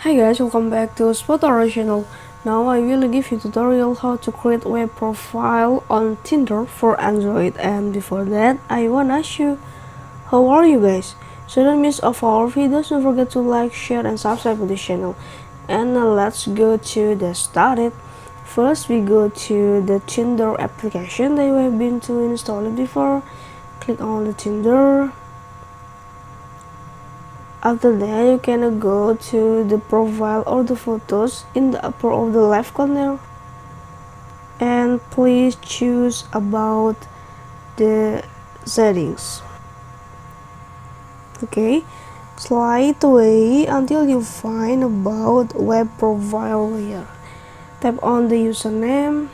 Hi guys, welcome back to Spot Original. Now I will give you tutorial how to create web profile on Tinder for Android, and before that I wanna ask you, how are you guys? So don't miss off our videos, don't forget to like, share and subscribe to the channel. And now let's go to the started. First we go to the Tinder application that you have been to install it before. Click on the Tinder. After that, you can go to the profile or the photos in the upper of the left corner, and please choose about the settings. Okay, slide away until you find about web profile here. Tap on the username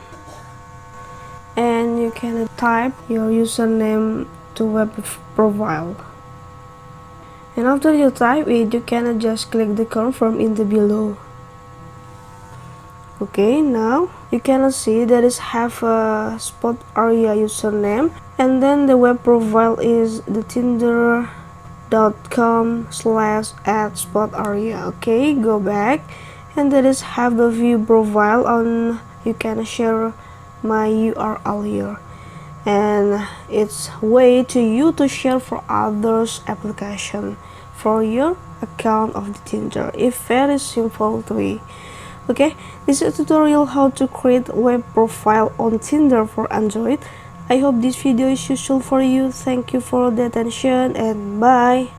and you can type your username to web profile. And after you type it, you can just click the confirm in the below. Okay, now you can see that is have a spot area username, and then the web profile is the tinder.com/@spot-area. Okay, go back, and that is have the view profile on. You can share my URL here, and it's way to you to share for others application for your account of the Tinder. It's very simple to be. Okay, this is a tutorial how to create web profile on Tinder for Android. I hope this video is useful for you. Thank you for the attention and bye.